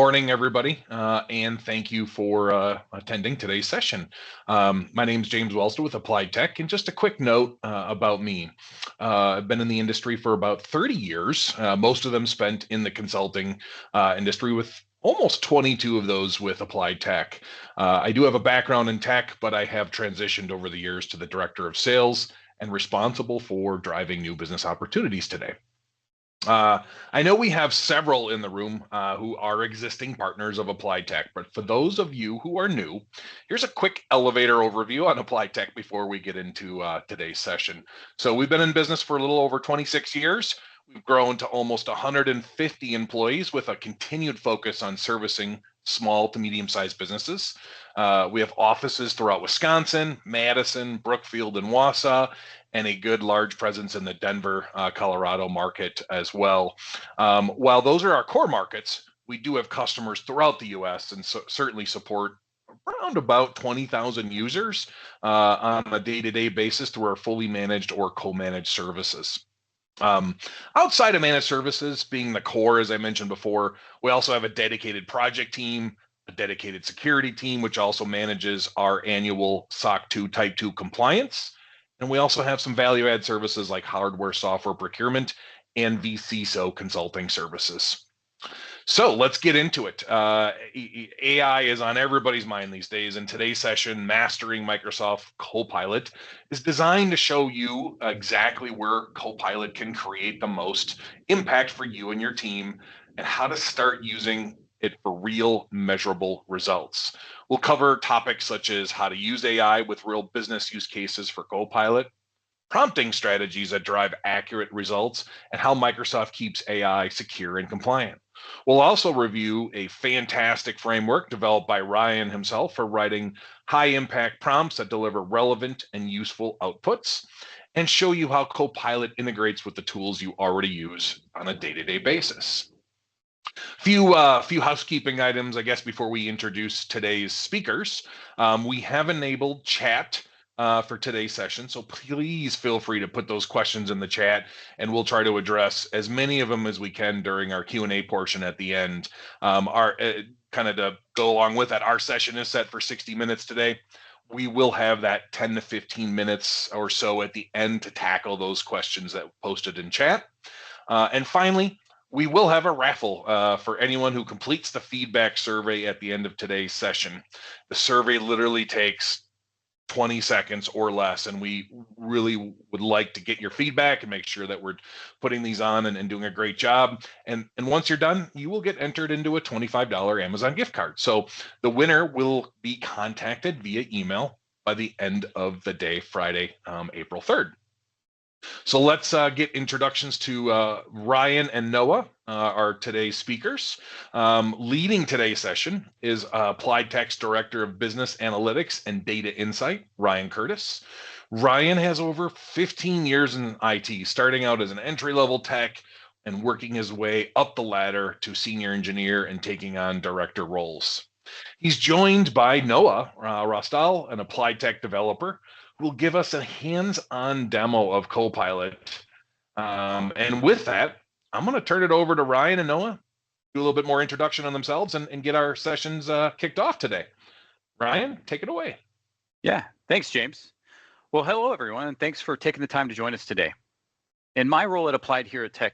Morning, everybody, and thank you for attending today's session. My name is James Wellster with Applied Tech, and just a quick note about me. I've been in the industry for about 30 years, most of them spent in the consulting industry, with almost 22 of those with Applied Tech. I do have a background in tech, but I have transitioned over the years to the Director of Sales and responsible for driving new business opportunities today. I know we have several in the room who are existing partners of Applied Tech, but for those of you who are new, here's a quick elevator overview on Applied Tech before we get into today's session. So we've been in business for a little over 26 years. We've grown to almost 150 employees with a continued focus on servicing small to medium-sized businesses. We have offices throughout Wisconsin, Madison, Brookfield, and Wausau, and a good large presence in the Denver, Colorado market as well. While those are our core markets, we do have customers throughout the US and certainly support around about 20,000 users on a day-to-day basis through our fully managed or co-managed services. Outside of managed services being the core, as I mentioned before, we also have a dedicated project team, a dedicated security team, which also manages our annual SOC 2 Type 2 compliance. And we also have some value-add services like hardware, software procurement, and vCISO consulting services. So let's get into it. AI is on everybody's mind these days, and today's session, Mastering Microsoft Copilot, is designed to show you exactly where Copilot can create the most impact for you and your team, and how to start using it for real measurable results. We'll cover topics such as how to use AI with real business use cases for Copilot, prompting strategies that drive accurate results, and how Microsoft keeps AI secure and compliant. We'll also review a fantastic framework developed by Ryan himself for writing high-impact prompts that deliver relevant and useful outputs, and show you how Copilot integrates with the tools you already use on a day-to-day basis. Few housekeeping items, I guess, before we introduce today's speakers. We have enabled chat for today's session, so please feel free to put those questions in the chat, and we'll try to address as many of them as we can during our Q&A portion at the end. Kind of to go along with that, our session is set for 60 minutes today. We will have that 10 to 15 minutes or so at the end to tackle those questions that posted in chat. And finally, we will have a raffle for anyone who completes the feedback survey at the end of today's session. The survey literally takes 20 seconds or less, and we really would like to get your feedback and make sure that we're putting these on and doing a great job. And once you're done, you will get entered into a $25 Amazon gift card. So the winner will be contacted via email by the end of the day, Friday, April 3rd. So let's get introductions to Ryan and Noah, our today's speakers. Leading today's session is Applied Tech's Director of Business Analytics and Data Insight, Ryan Curtis. Ryan has over 15 years in IT, starting out as an entry-level tech and working his way up the ladder to senior engineer and taking on director roles. He's joined by Noah Rostal, an Applied Tech developer, will give us a hands-on demo of Copilot. And with that, I'm going to turn it over to Ryan and Noah, do a little bit more introduction on themselves and get our sessions kicked off today. Ryan, take it away. Yeah, thanks, James. Well, hello, everyone, and thanks for taking the time to join us today. In my role at Applied Tech,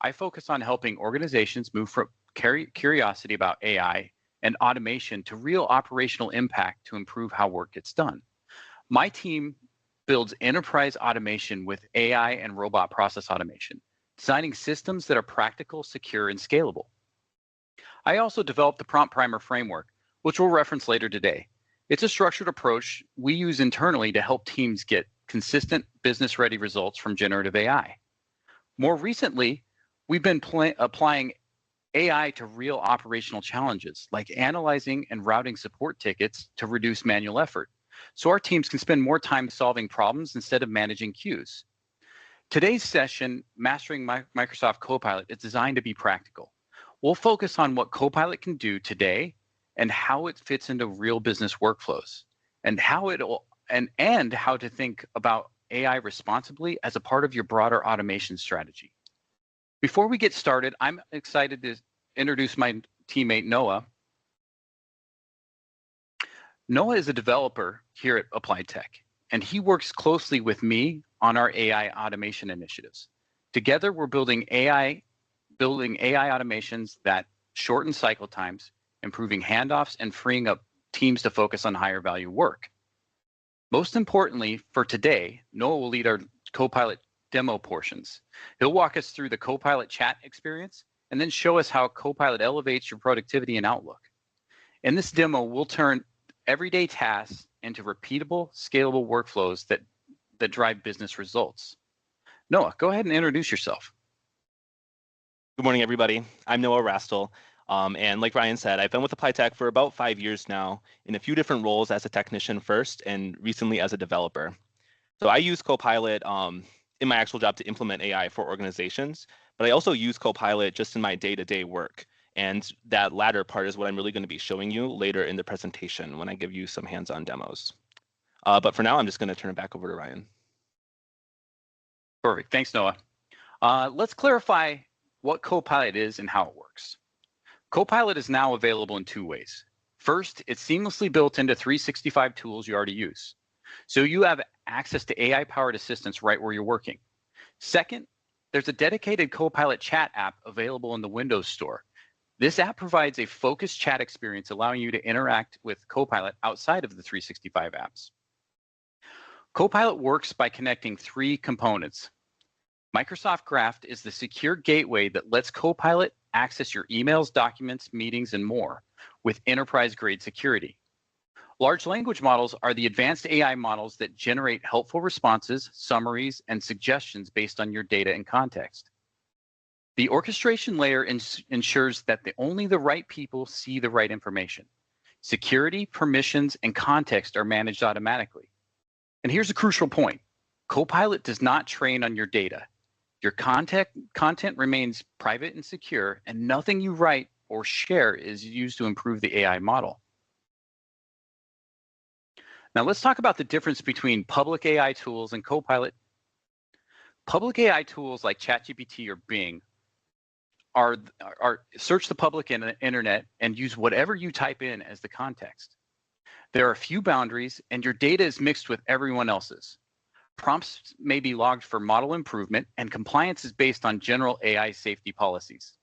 I focus on helping organizations move from curiosity about AI and automation to real operational impact to improve how work gets done. My team builds enterprise automation with AI and robot process automation, designing systems that are practical, secure, and scalable. I also developed the Prompt Primer framework, which we'll reference later today. It's a structured approach we use internally to help teams get consistent business-ready results from generative AI. More recently, we've been applying AI to real operational challenges, like analyzing and routing support tickets to reduce manual effort, so our teams can spend more time solving problems instead of managing queues. Today's session, Mastering Microsoft Copilot, is designed to be practical. We'll focus on what Copilot can do today and how it fits into real business workflows, and how to think about AI responsibly as a part of your broader automation strategy. Before we get started, I'm excited to introduce my teammate, Noah. Noah is a developer here at Applied Tech, and he works closely with me on our AI automation initiatives. Together, we're building AI automations that shorten cycle times, improving handoffs, and freeing up teams to focus on higher value work. Most importantly, for today, Noah will lead our Copilot demo portions. He'll walk us through the Copilot chat experience and then show us how Copilot elevates your productivity and outlook. In this demo, we'll turn everyday tasks into repeatable, scalable workflows that drive business results. Noah, go ahead and introduce yourself. Good morning, everybody. I'm Noah Rastel. And like Ryan said, I've been with Applied Tech for about 5 years now in a few different roles as a technician first and recently as a developer. So I use Copilot in my actual job to implement AI for organizations, but I also use Copilot just in my day-to-day work. And that latter part is what I'm really going to be showing you later in the presentation when I give you some hands-on demos. But for now, I'm just going to turn it back over to Ryan. Perfect. Thanks, Noah. Let's clarify what Copilot is and how it works. Copilot is now available in 2 ways. First, it's seamlessly built into 365 tools you already use. So you have access to AI-powered assistance right where you're working. Second, there's a dedicated Copilot chat app available in the Windows Store. This app provides a focused chat experience, allowing you to interact with Copilot outside of the 365 apps. Copilot works by connecting 3 components. Microsoft Graph is the secure gateway that lets Copilot access your emails, documents, meetings, and more with enterprise-grade security. Large language models are the advanced AI models that generate helpful responses, summaries, and suggestions based on your data and context. The orchestration layer ensures that only the right people see the right information. Security, permissions, and context are managed automatically. And here's a crucial point. Copilot does not train on your data. Your content remains private and secure, and nothing you write or share is used to improve the AI model. Now let's talk about the difference between public AI tools and Copilot. Public AI tools like ChatGPT or Bing are search the public internet and use whatever you type in as the context. There are few boundaries, and your data is mixed with everyone else's. Prompts may be logged for model improvement, and compliance is based on general AI safety policies.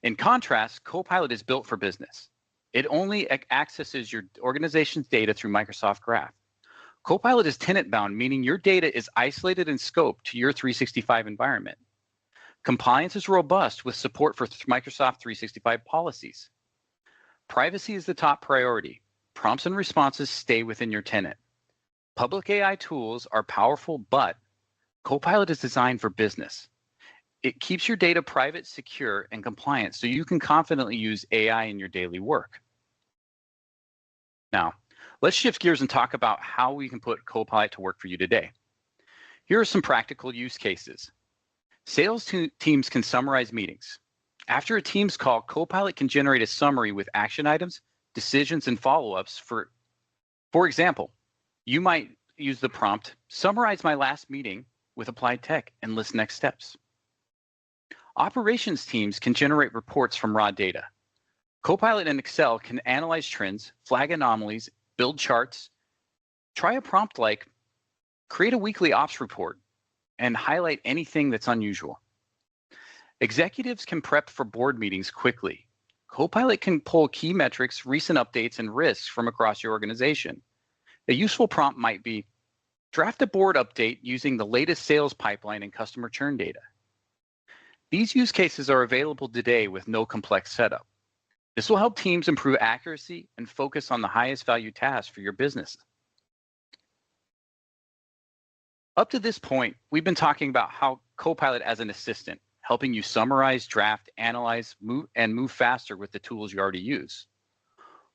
In contrast, Copilot is built for business. It only accesses your organization's data through Microsoft Graph. Copilot is tenant-bound, meaning your data is isolated in scope to your 365 environment. Compliance is robust with support for Microsoft 365 policies. Privacy is the top priority. Prompts and responses stay within your tenant. Public AI tools are powerful, but Copilot is designed for business. It keeps your data private, secure, and compliant so you can confidently use AI in your daily work. Now, let's shift gears and talk about how we can put Copilot to work for you today. Here are some practical use cases. Sales teams can summarize meetings. After a Teams call, Copilot can generate a summary with action items, decisions, and follow-ups. For example, you might use the prompt, summarize my last meeting with Applied Tech and list next steps. Operations teams can generate reports from raw data. Copilot and Excel can analyze trends, flag anomalies, build charts. Try a prompt like, create a weekly ops report and highlight anything that's unusual. Executives can prep for board meetings quickly. Copilot can pull key metrics, recent updates, and risks from across your organization. A useful prompt might be, draft a board update using the latest sales pipeline and customer churn data. These use cases are available today with no complex setup. This will help teams improve accuracy and focus on the highest value tasks for your business. Up to this point, we've been talking about how Copilot as an assistant, helping you summarize, draft, analyze, move faster with the tools you already use.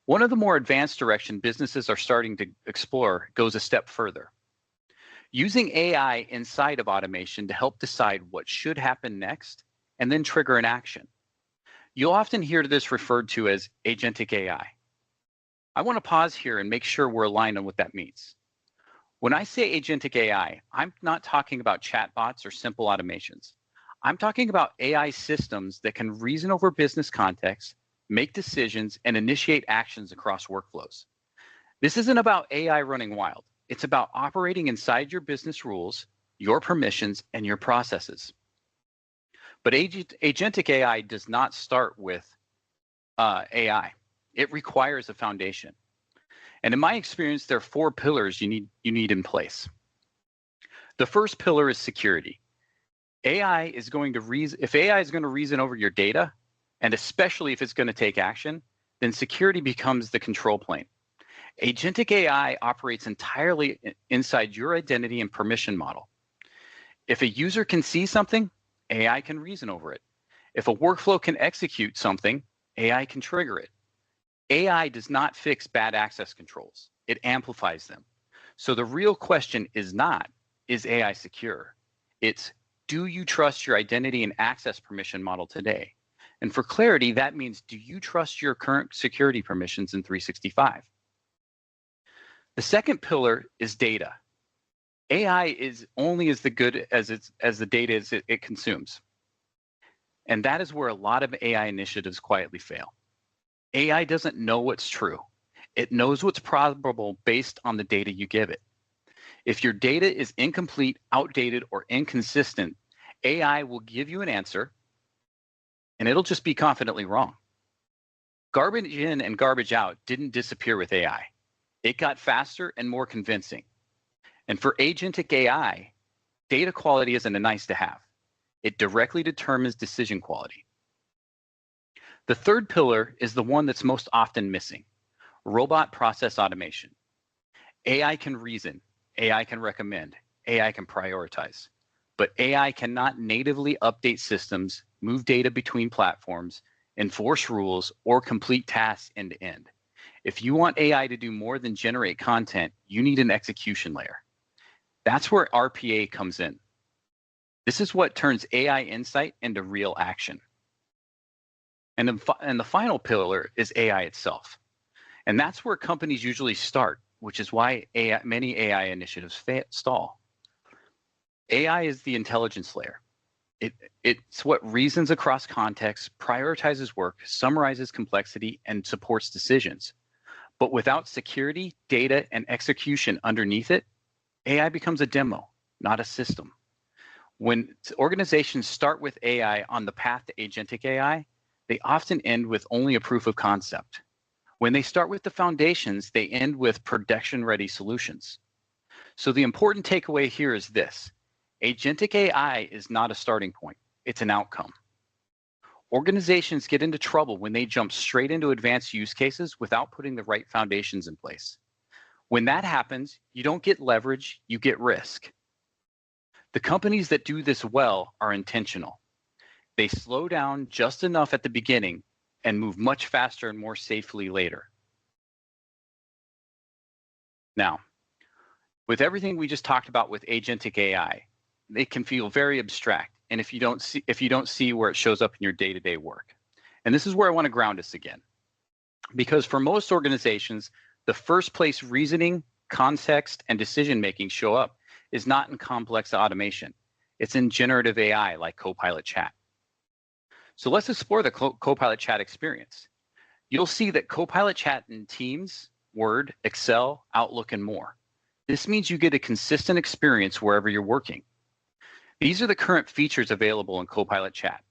One of the more advanced direction businesses are starting to explore goes a step further. Using AI inside of automation to help decide what should happen next and then trigger an action. You'll often hear this referred to as agentic AI. I want to pause here and make sure we're aligned on what that means. When I say agentic AI, I'm not talking about chatbots or simple automations. I'm talking about AI systems that can reason over business context, make decisions, and initiate actions across workflows. This isn't about AI running wild. It's about operating inside your business rules, your permissions, and your processes. But agentic AI does not start with AI. It requires a foundation. And in my experience, there are 4 pillars you need in place. The first pillar is security. If AI is going to reason over your data, and especially if it's going to take action, then security becomes the control plane. Agentic AI operates entirely inside your identity and permission model. If a user can see something, AI can reason over it. If a workflow can execute something, AI can trigger it. AI does not fix bad access controls. It amplifies them. So the real question is not, is AI secure? It's, do you trust your identity and access permission model today? And for clarity, that means, do you trust your current security permissions in 365? The second pillar is data. AI is only as good as the data it consumes. And that is where a lot of AI initiatives quietly fail. AI doesn't know what's true. It knows what's probable based on the data you give it. If your data is incomplete, outdated, or inconsistent, AI will give you an answer, and it'll just be confidently wrong. Garbage in and garbage out didn't disappear with AI. It got faster and more convincing. And for agentic AI, data quality isn't a nice to have. It directly determines decision quality. The third pillar is the one that's most often missing: robot process automation. AI can reason, AI can recommend, AI can prioritize, but AI cannot natively update systems, move data between platforms, enforce rules, or complete tasks end to end. If you want AI to do more than generate content, you need an execution layer. That's where RPA comes in. This is what turns AI insight into real action. And the final pillar is AI itself. And that's where companies usually start, which is why many AI initiatives stall. AI is the intelligence layer. It's what reasons across context, prioritizes work, summarizes complexity, and supports decisions. But without security, data, and execution underneath it, AI becomes a demo, not a system. When organizations start with AI on the path to agentic AI, they often end with only a proof of concept. When they start with the foundations, they end with production-ready solutions. So the important takeaway here is this: agentic AI is not a starting point, it's an outcome. Organizations get into trouble when they jump straight into advanced use cases without putting the right foundations in place. When that happens, you don't get leverage, you get risk. The companies that do this well are intentional. They slow down just enough at the beginning and move much faster and more safely later. Now, with everything we just talked about with agentic AI, it can feel very abstract, and if you don't see where it shows up in your day-to-day work. And this is where I want to ground us again. Because for most organizations, the first place reasoning, context, and decision-making show up is not in complex automation. It's in generative AI like Copilot Chat. So let's explore the Copilot Chat experience. You'll see that Copilot Chat in Teams, Word, Excel, Outlook, and more. This means you get a consistent experience wherever you're working. These are the current features available in Copilot Chat.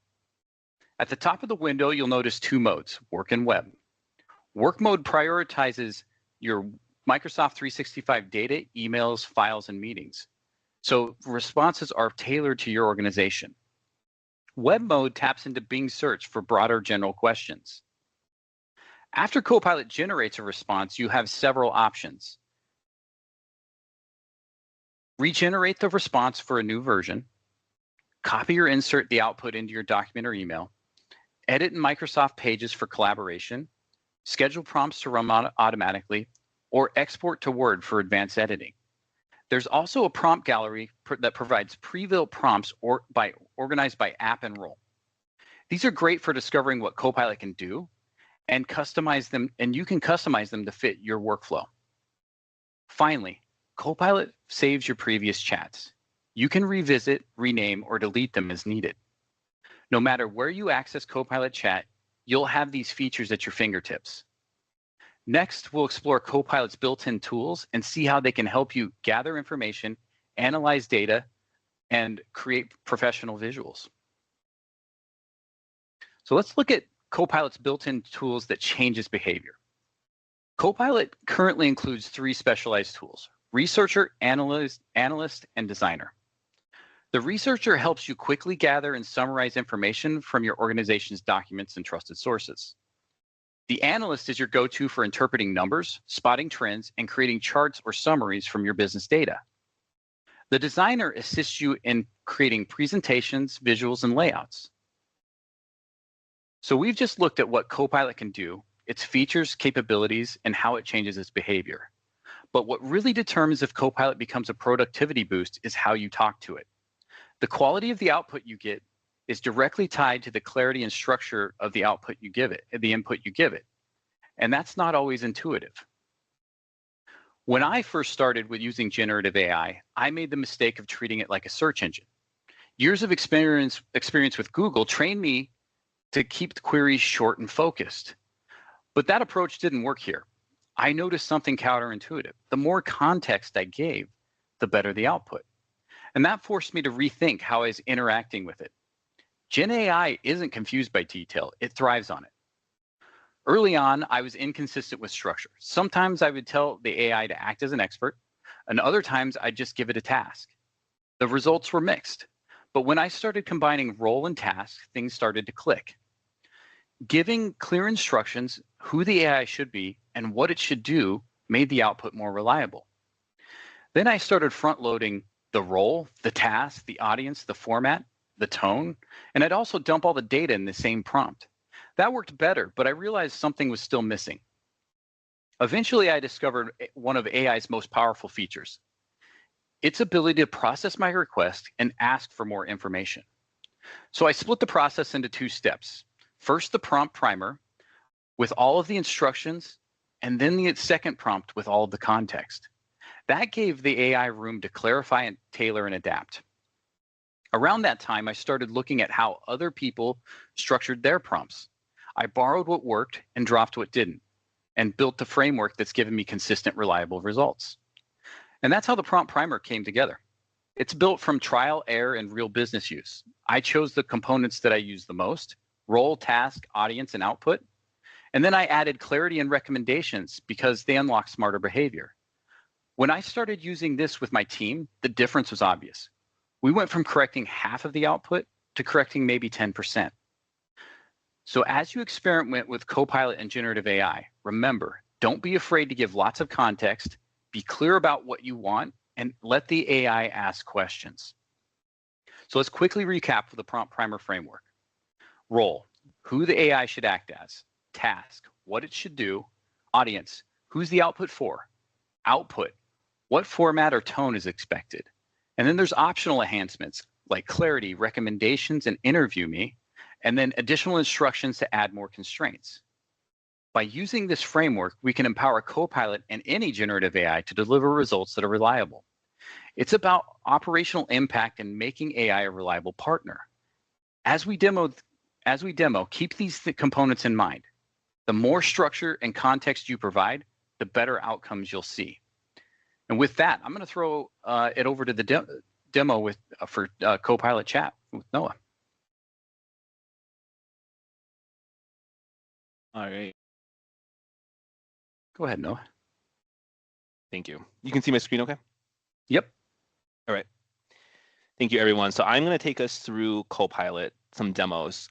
At the top of the window, you'll notice 2 modes, Work and Web. Work mode prioritizes your Microsoft 365 data, emails, files, and meetings. So responses are tailored to your organization. Web mode taps into Bing search for broader general questions. After Copilot generates a response, you have several options. Regenerate the response for a new version, copy or insert the output into your document or email, edit in Microsoft Pages for collaboration, schedule prompts to run automatically, or export to Word for advanced editing. There's also a prompt gallery that provides pre-built prompts organized by app and role. These are great for discovering what Copilot can do and customize them, and you can customize them to fit your workflow. Finally, Copilot saves your previous chats. You can revisit, rename, or delete them as needed. No matter where you access Copilot Chat, you'll have these features at your fingertips. Next, we'll explore Copilot's built-in tools and see how they can help you gather information, analyze data, and create professional visuals. So let's look at Copilot's built-in tools that changes behavior. Copilot currently includes 3 specialized tools: researcher, analyst, and designer. The researcher helps you quickly gather and summarize information from your organization's documents and trusted sources. The analyst is your go-to for interpreting numbers, spotting trends, and creating charts or summaries from your business data. The designer assists you in creating presentations, visuals, and layouts. So we've just looked at what Copilot can do, its features, capabilities, and how it changes its behavior. But what really determines if Copilot becomes a productivity boost is how you talk to it. The quality of the output you get is directly tied to the clarity and structure of the output you give it, the input you give it. And that's not always intuitive. When I first started with using generative AI, I made the mistake of treating it like a search engine. Years of experience with Google trained me to keep the queries short and focused. But that approach didn't work here. I noticed something counterintuitive. The more context I gave, the better the output. And that forced me to rethink how I was interacting with it. Gen AI isn't confused by detail, it thrives on it. Early on, I was inconsistent with structure. Sometimes I would tell the AI to act as an expert, and other times I'd just give it a task. The results were mixed, but when I started combining role and task, things started to click. Giving clear instructions, who the AI should be, and what it should do made the output more reliable. Then I started front-loading the role, the task, the audience, the format, the tone, and I'd also dump all the data in the same prompt. That worked better, but I realized something was still missing. Eventually, I discovered one of AI's most powerful features: its ability to process my request and ask for more information. So I split the process into 2 steps. First, the prompt primer with all of the instructions, and then the second prompt with all of the context. That gave the AI room to clarify and tailor and adapt. Around that time, I started looking at how other people structured their prompts. I borrowed what worked and dropped what didn't, and built the framework that's given me consistent, reliable results. And that's how the prompt primer came together. It's built from trial, error, and real business use. I chose the components that I use the most: role, task, audience, and output. And then I added clarity and recommendations because they unlock smarter behavior. When I started using this with my team, the difference was obvious. We went from correcting half of the output to correcting maybe 10%. So as you experiment with Copilot and generative AI, remember, don't be afraid to give lots of context, be clear about what you want, and let the AI ask questions. So let's quickly recap for the prompt primer framework. Role, who the AI should act as. Task, what it should do. Audience, who's the output for. Output, what format or tone is expected. And then there's optional enhancements like clarity, recommendations, and interview me, and then additional instructions to add more constraints. By using this framework, we can empower Copilot and any generative AI to deliver results that are reliable. It's about operational impact and making AI a reliable partner. As we demo, keep these components in mind. The more structure and context you provide, the better outcomes you'll see. And with that, I'm going to throw it over to the demo for Copilot Chat with Noah. All right. Go ahead, Noah. Thank you. You can see my screen okay? Yep. All right. Thank you, everyone. So I'm going to take us through Copilot, some demos.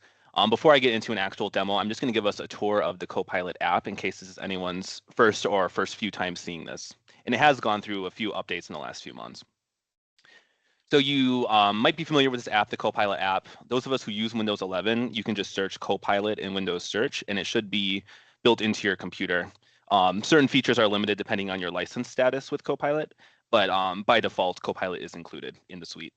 Before I get into an actual demo, I'm just going to give us a tour of the Copilot app in case this is anyone's first few times seeing this. And it has gone through a few updates in the last few months. So you might be familiar with this app, the Copilot app. Those of us who use Windows 11, you can just search Copilot in Windows Search, and it should be built into your computer. Certain features are limited depending on your license status with Copilot, but by default, Copilot is included in the suite.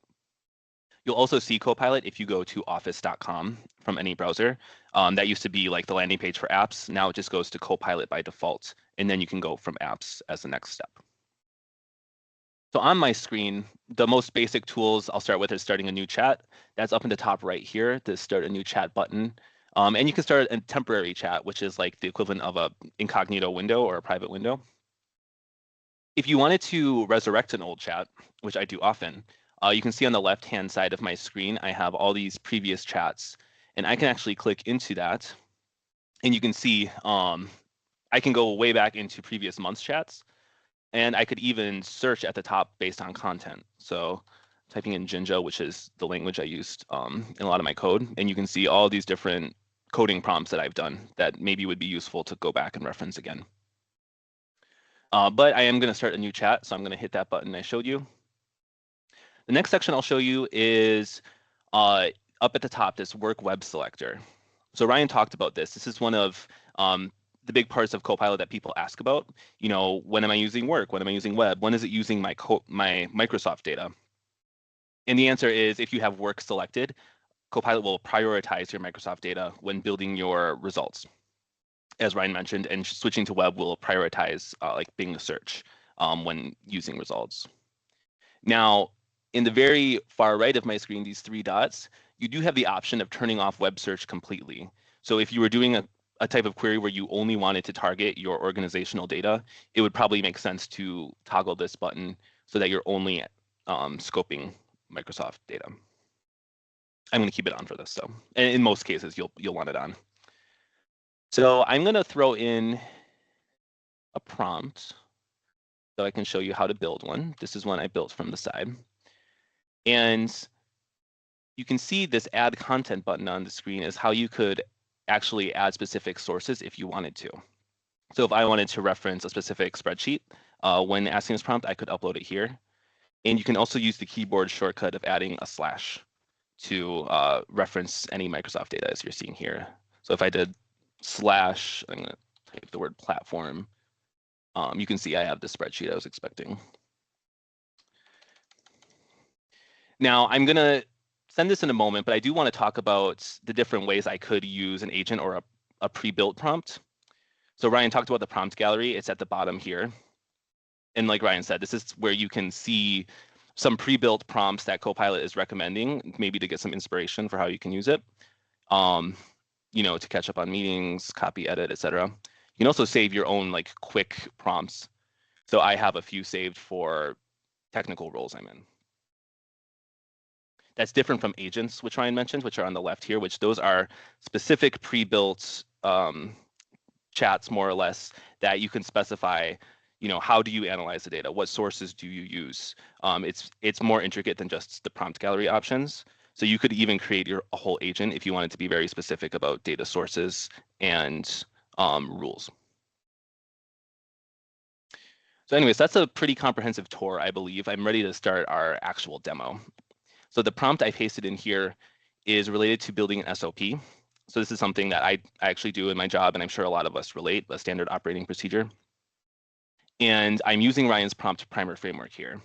You'll also see Copilot if you go to office.com from any browser. That used to be like the landing page for apps. Now it just goes to Copilot by default, and then you can go from apps as the next step. So on my screen, the most basic tools I'll start with is starting a new chat. That's up in the top right here, the start a new chat button. And you can start a temporary chat, which is like the equivalent of a incognito window or a private window. If you wanted to resurrect an old chat, which I do often, you can see on the left-hand side of my screen, I have all these previous chats, and I can actually click into that, and you can see I can go way back into previous month's chats, and I could even search at the top based on content. So typing in Jinja, which is the language I used in a lot of my code, and you can see all these different coding prompts that I've done that maybe would be useful to go back and reference again. But I am going to start a new chat, so I'm going to hit that button I showed you. The next section I'll show you is up at the top, this work web selector. So Ryan talked about this. This is one of the big parts of Copilot that people ask about. You know, when am I using work? When am I using web? When is it using my Microsoft data? And the answer is, if you have work selected, Copilot will prioritize your Microsoft data when building your results, as Ryan mentioned, and switching to web will prioritize like Bing search when using results. Now, in the very far right of my screen, these three dots, you do have the option of turning off web search completely. So if you were doing a type of query where you only wanted to target your organizational data, it would probably make sense to toggle this button so that you're only scoping Microsoft data. I'm going to keep it on for this, so in most cases you'll want it on. So I'm going to throw in a prompt so I can show you how to build one. This is one I built from the side. And you can see this add content button on the screen is how you could actually add specific sources if you wanted to. So if I wanted to reference a specific spreadsheet when asking this prompt, I could upload it here. And you can also use the keyboard shortcut of adding a slash to reference any Microsoft data, as you're seeing here. So if I did slash, I'm going to type the word platform, you can see I have the spreadsheet I was expecting. Now I'm going to send this in a moment, but I do want to talk about the different ways I could use an agent or a pre-built prompt. So Ryan talked about the prompt gallery. It's at the bottom here. And like Ryan said, this is where you can see some pre-built prompts that Copilot is recommending, maybe to get some inspiration for how you can use it. You know, to catch up on meetings, copy, edit, etc. You can also save your own like quick prompts. So I have a few saved for technical roles I'm in. That's different from agents, which Ryan mentioned, which are on the left here, which those are specific pre-built chats, more or less, that you can specify, you know, how do you analyze the data? What sources do you use? It's more intricate than just the prompt gallery options. So you could even create a whole agent if you wanted to be very specific about data sources and rules. So anyways, that's a pretty comprehensive tour, I believe. I'm ready to start our actual demo. So the prompt I pasted in here is related to building an SOP. So this is something that I actually do in my job, and I'm sure a lot of us relate, a standard operating procedure. And I'm using Ryan's prompt primer framework here.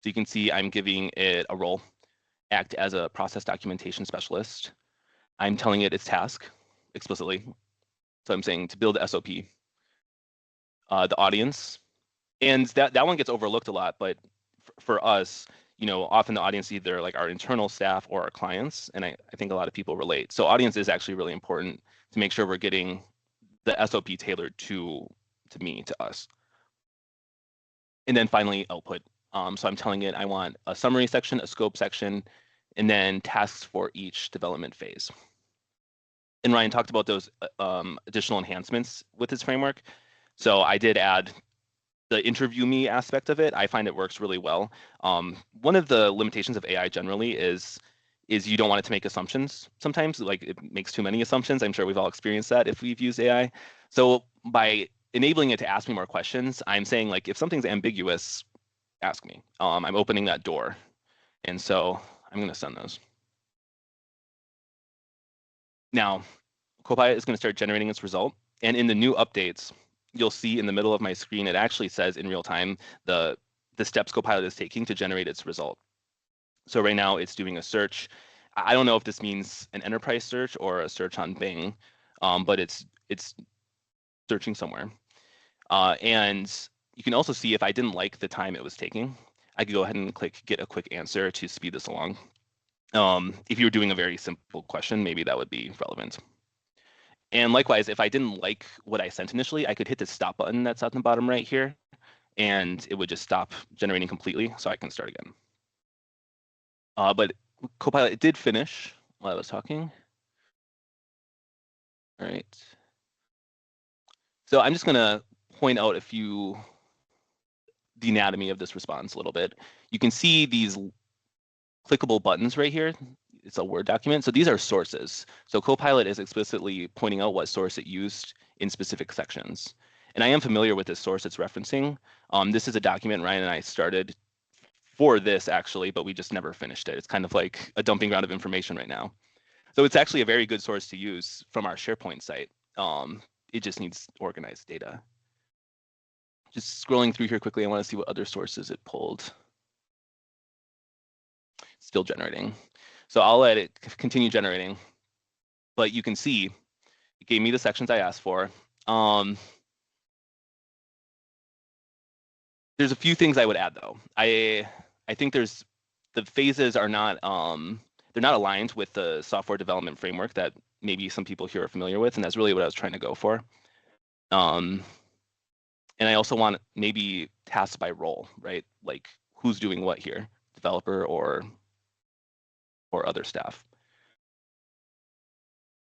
So you can see I'm giving it a role, act as a process documentation specialist. I'm telling it its task explicitly. So I'm saying to build the SOP, the audience. And that one gets overlooked a lot, but for us, you know, often the audience is either like our internal staff or our clients, and I think a lot of people relate. So audience is actually really important to make sure we're getting the SOP tailored to me, to us. And then finally, output. So I'm telling it I want a summary section, a scope section, and then tasks for each development phase. And Ryan talked about those additional enhancements with his framework. So I did add the interview me aspect of it. I find it works really well. One of the limitations of AI generally is you don't want it to make assumptions sometimes, like it makes too many assumptions. I'm sure we've all experienced that if we've used AI. So by enabling it to ask me more questions, I'm saying like, if something's ambiguous, ask me. I'm opening that door. And so I'm going to send those. Now, Copilot is going to start generating its result. And in the new updates, you'll see in the middle of my screen, it actually says in real time the steps Copilot is taking to generate its result. So right now it's doing a search. I don't know if this means an enterprise search or a search on Bing, but it's searching somewhere. And you can also see if I didn't like the time it was taking, I could go ahead and click get a quick answer to speed this along. If you were doing a very simple question, maybe that would be relevant. And likewise, if I didn't like what I sent initially, I could hit the stop button that's at the bottom right here, and it would just stop generating completely, so I can start again. But Copilot did finish while I was talking. All right. So I'm just going to point out the anatomy of this response a little bit. You can see these clickable buttons right here. It's a Word document. So these are sources. So Copilot is explicitly pointing out what source it used in specific sections. And I am familiar with this source it's referencing. This is a document Ryan and I started for this actually, but we just never finished it. It's kind of like a dumping ground of information right now. So it's actually a very good source to use from our SharePoint site. It just needs organized data. Just scrolling through here quickly, I want to see what other sources it pulled. Still generating. So I'll let it continue generating. But you can see it gave me the sections I asked for. There's a few things I would add though. I think the phases are not they're not aligned with the software development framework that maybe some people here are familiar with, and that's really what I was trying to go for. And I also want maybe tasks by role, right? Like who's doing what here, developer or other staff.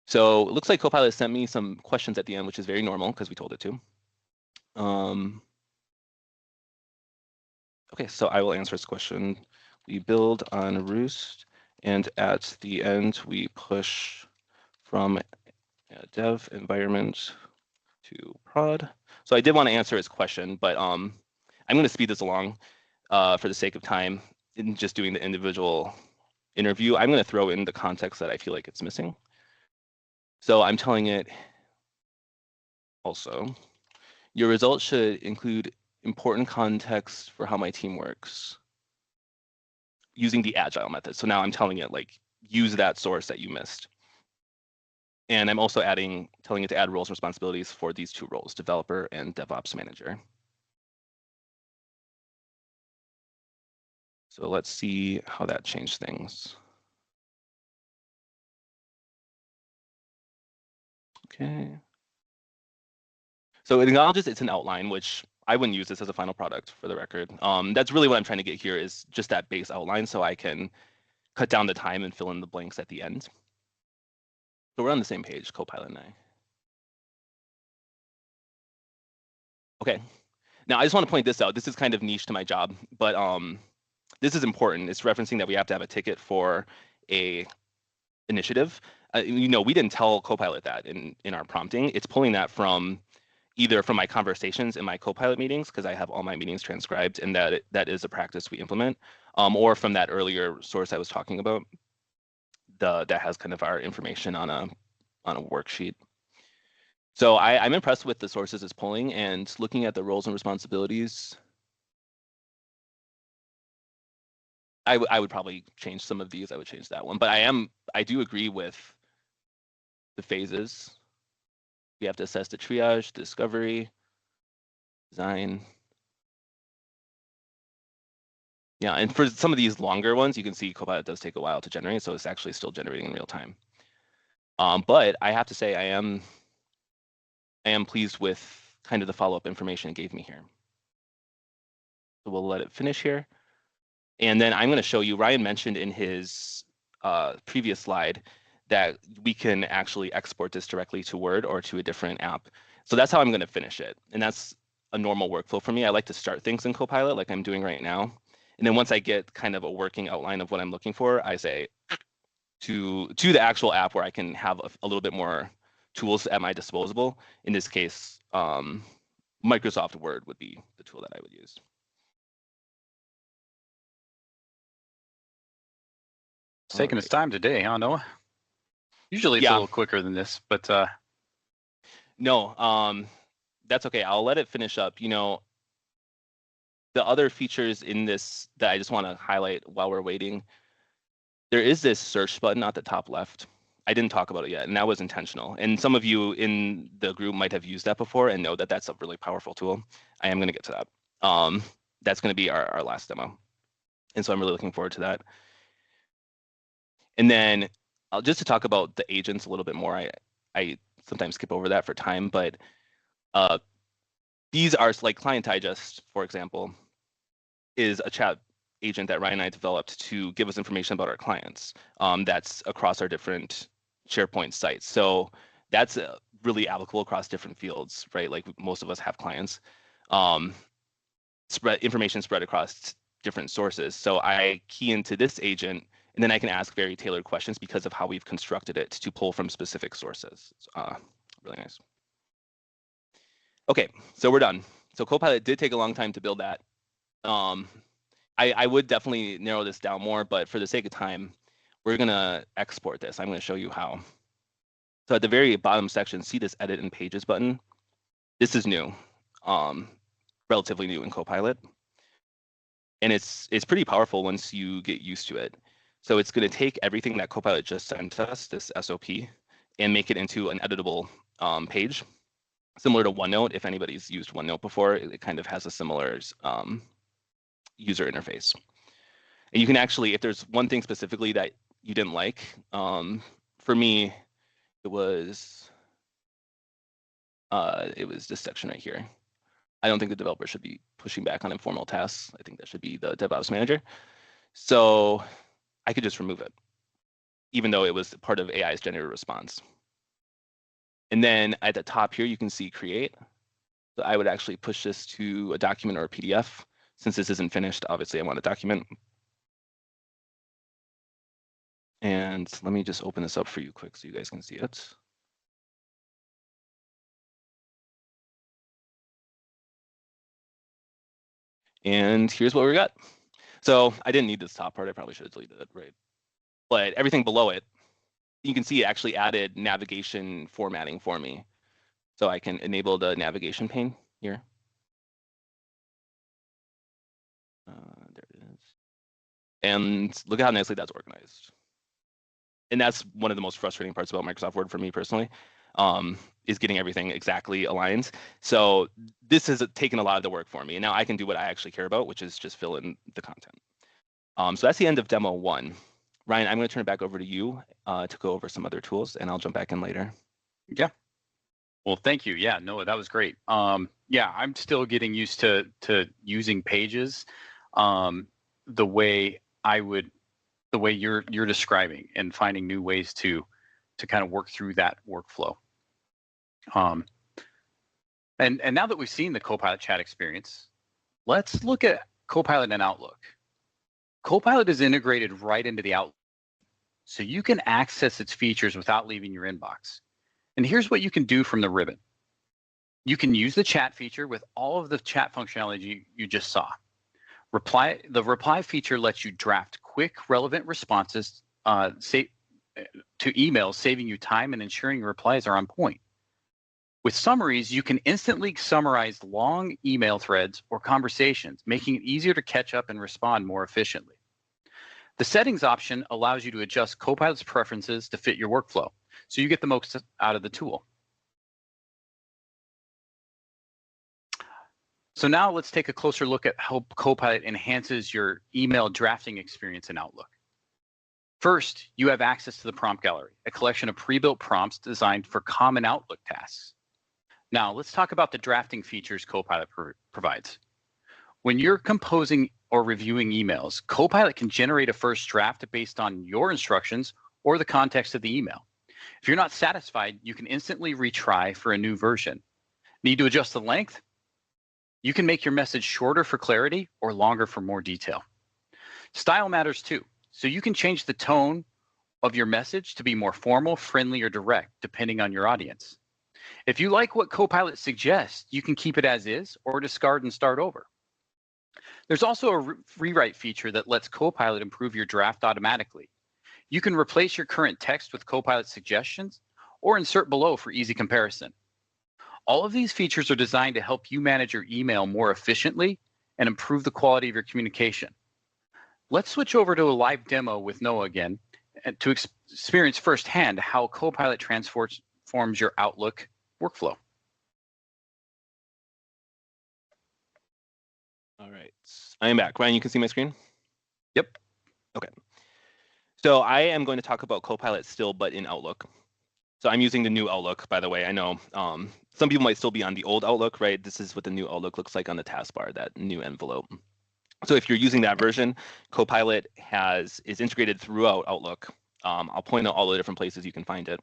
So it looks like Copilot sent me some questions at the end, which is very normal because we told it to. Okay, so I will answer this question. We build on Roost, and at the end, we push from a dev environment to prod. So I did want to answer his question, but I'm going to speed this along for the sake of time in just doing the individual interview. I'm going to throw in the context that I feel like it's missing. So I'm telling it also, your results should include important context for how my team works using the agile method. So now I'm telling it like use that source that you missed. And I'm also telling it to add roles and responsibilities for these two roles, developer and DevOps manager. So let's see how that changed things. Okay. So it acknowledges it's an outline, which I wouldn't use this as a final product for the record. That's really what I'm trying to get here is just that base outline so I can cut down the time and fill in the blanks at the end. So we're on the same page, Copilot and I. Okay. Now I just want to point this out. This is kind of niche to my job, but this is important. It's referencing that we have to have a ticket for a initiative. We didn't tell Copilot that in our prompting. It's pulling that from either from my conversations in my Copilot meetings, because I have all my meetings transcribed, and that is a practice we implement, or from that earlier source I was talking about, that has kind of our information on a worksheet. So I'm impressed with the sources it's pulling, and looking at the roles and responsibilities, I would probably change some of these. I would change that one, but I do agree with the phases. We have to assess the triage, discovery, design. Yeah, and for some of these longer ones, you can see Copilot does take a while to generate, so it's actually still generating in real time. But I have to say I am pleased with kind of the follow-up information it gave me here. So we'll let it finish here. And then I'm going to show you, Ryan mentioned in his previous slide that we can actually export this directly to Word or to a different app. So that's how I'm going to finish it. And that's a normal workflow for me. I like to start things in Copilot like I'm doing right now. And then once I get kind of a working outline of what I'm looking for, I say to the actual app where I can have a little bit more tools at my disposal. In this case, Microsoft Word would be the tool that I would use. It's taking its time today, huh, Noah? Usually it's a little quicker than this, but no, that's okay. I'll let it finish up. The other features in this that I just want to highlight while we're waiting, there is this search button at the top left. I didn't talk about it yet, and that was intentional. And some of you in the group might have used that before and know that that's a really powerful tool. I am going to get to that. That's going to be our last demo. And so I'm really looking forward to that. And then just to talk about the agents a little bit more, I sometimes skip over that for time, but these are like Client Digest, for example, is a chat agent that Ryan and I developed to give us information about our clients. That's across our different SharePoint sites. So that's really applicable across different fields, right? Like most of us have clients. Information spread across different sources. So I key into this agent, and then I can ask very tailored questions because of how we've constructed it to pull from specific sources. Really nice. Okay, so we're done. So Copilot did take a long time to build that. I would definitely narrow this down more, but for the sake of time, we're gonna export this. I'm gonna show you how. So at the very bottom section, see this Edit in Pages button? This is new, relatively new in Copilot. And it's pretty powerful once you get used to it. So it's gonna take everything that Copilot just sent us, this SOP, and make it into an editable page. Similar to OneNote, if anybody's used OneNote before, it kind of has a similar user interface. And you can actually, if there's one thing specifically that you didn't like, for me, it was this section right here. I don't think the developer should be pushing back on informal tasks. I think that should be the DevOps manager. So I could just remove it, even though it was part of AI's generated response. And then at the top here, you can see create. So I would actually push this to a document or a PDF. Since this isn't finished, obviously I want a document. And let me just open this up for you quick so you guys can see it. And here's what we got. So I didn't need this top part. I probably should have deleted it, right? But everything below it, you can see it actually added navigation formatting for me. So I can enable the navigation pane here. There it is. And look at how nicely that's organized. And that's one of the most frustrating parts about Microsoft Word for me personally, is getting everything exactly aligned. So this has taken a lot of the work for me. And now I can do what I actually care about, which is just fill in the content. So that's the end of demo 1. Ryan, I'm going to turn it back over to you to go over some other tools, and I'll jump back in later. Yeah. Well, thank you. Yeah, Noah, that was great. Yeah, I'm still getting used to using Pages the way you're describing, and finding new ways to kind of work through that workflow. And now that we've seen the Copilot chat experience, let's look at Copilot and Outlook. Copilot is integrated right into the Outlook, so you can access its features without leaving your inbox. And here's what you can do from the ribbon. You can use the chat feature with all of the chat functionality you just saw. The reply feature lets you draft quick, relevant responses to emails, saving you time and ensuring your replies are on point. With summaries, you can instantly summarize long email threads or conversations, making it easier to catch up and respond more efficiently. The settings option allows you to adjust Copilot's preferences to fit your workflow, so you get the most out of the tool. So now let's take a closer look at how Copilot enhances your email drafting experience in Outlook. First, you have access to the prompt gallery, a collection of pre-built prompts designed for common Outlook tasks. Now let's talk about the drafting features Copilot provides. When you're composing or reviewing emails, Copilot can generate a first draft based on your instructions or the context of the email. If you're not satisfied, you can instantly retry for a new version. Need to adjust the length? You can make your message shorter for clarity or longer for more detail. Style matters too, so you can change the tone of your message to be more formal, friendly, or direct, depending on your audience. If you like what Copilot suggests, you can keep it as is or discard and start over. There's also a rewrite feature that lets Copilot improve your draft automatically. You can replace your current text with Copilot suggestions or insert below for easy comparison. All of these features are designed to help you manage your email more efficiently and improve the quality of your communication. Let's switch over to a live demo with Noah again to experience firsthand how Copilot transforms your Outlook workflow. All right, I am back. Ryan, you can see my screen? Yep. Okay. So I am going to talk about Copilot still, but in Outlook. So I'm using the new Outlook, by the way. I know some people might still be on the old Outlook, right? This is what the new Outlook looks like on the taskbar, that new envelope. So if you're using that version, Copilot is integrated throughout Outlook. I'll point out all the different places you can find it.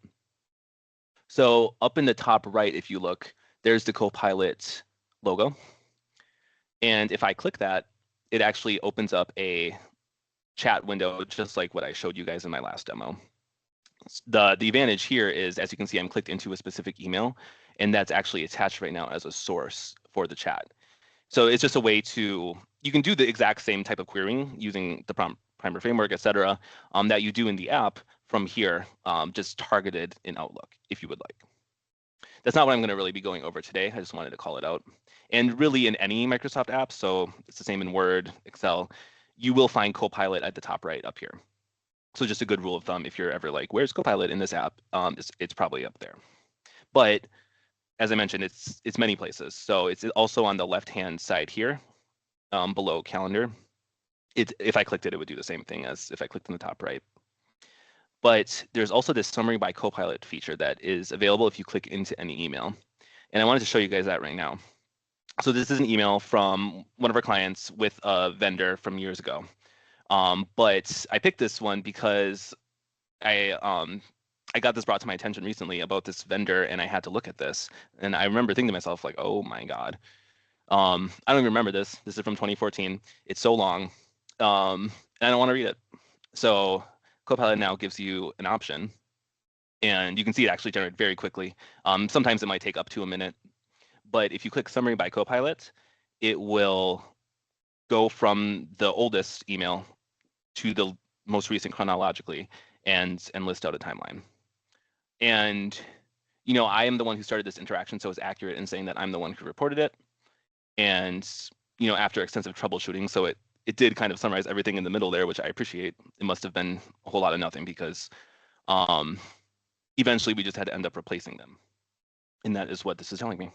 So up in the top right, if you look, there's the Copilot logo. And if I click that, it actually opens up a chat window, just like what I showed you guys in my last demo. The advantage here is, as you can see, I'm clicked into a specific email, and that's actually attached right now as a source for the chat. So it's just a way you can do the exact same type of querying using the Primer framework, et cetera, that you do in the app from here, just targeted in Outlook, if you would like. That's not what I'm going to really be going over today. I just wanted to call it out. And really in any Microsoft app, so it's the same in Word, Excel, you will find Copilot at the top right up here. So just a good rule of thumb, if you're ever like, where's Copilot in this app? It's probably up there. But as I mentioned, it's many places. So it's also on the left-hand side here, below calendar. If I clicked it, it would do the same thing as if I clicked in the top right. But there's also this summary by Copilot feature that is available if you click into any email. And I wanted to show you guys that right now. So this is an email from one of our clients with a vendor from years ago. But I picked this one because I got this brought to my attention recently about this vendor, and I had to look at this. And I remember thinking to myself, like, oh my God. I don't even remember this. This is from 2014. It's so long. And I don't want to read it. So Copilot now gives you an option, and you can see it actually generate very quickly. Sometimes it might take up to a minute, but if you click Summary by Copilot, it will go from the oldest email to the most recent chronologically and list out a timeline. And I am the one who started this interaction, so it's accurate in saying that I'm the one who reported it. And after extensive troubleshooting, so it did kind of summarize everything in the middle there, which I appreciate. It must have been a whole lot of nothing because eventually we just had to end up replacing them. And that is what this is telling me.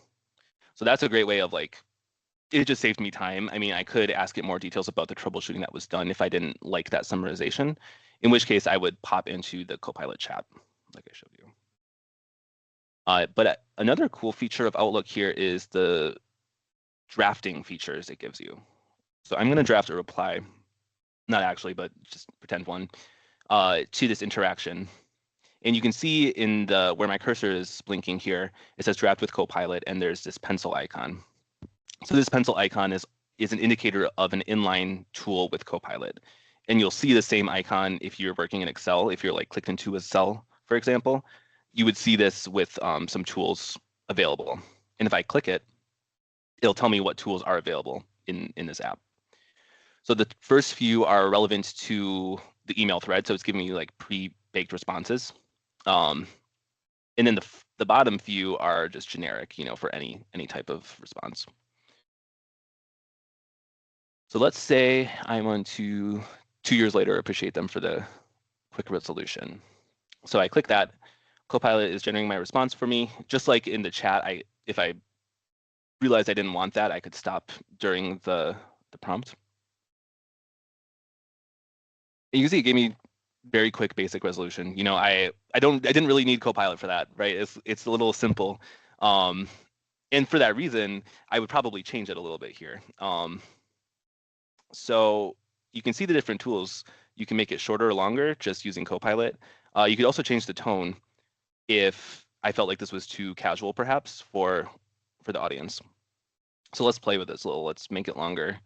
So that's a great way of it just saved me time. I mean, I could ask it more details about the troubleshooting that was done if I didn't like that summarization, in which case I would pop into the Copilot chat like I showed you. But another cool feature of Outlook here is the drafting features it gives you. So I'm going to draft a reply, not actually, but just pretend one, to this interaction. And you can see in where my cursor is blinking here, it says draft with Copilot, and there's this pencil icon. So this pencil icon is an indicator of an inline tool with Copilot. And you'll see the same icon if you're working in Excel. If you're clicked into a cell, for example, you would see this with some tools available. And if I click it, it'll tell me what tools are available in this app. So the first few are relevant to the email thread. So it's giving you pre-baked responses. And then the bottom few are just generic, for any type of response. So let's say I want to 2 years later appreciate them for the quick resolution. So I click that. Copilot is generating my response for me. Just like in the chat, if I realized I didn't want that, I could stop during the prompt. And you can see it gave me very quick basic resolution. I didn't really need Copilot for that, right? It's a little simple. And for that reason, I would probably change it a little bit here. So you can see the different tools. You can make it shorter or longer just using Copilot. You could also change the tone if I felt like this was too casual, perhaps, for the audience. So let's play with this a little. Let's make it longer.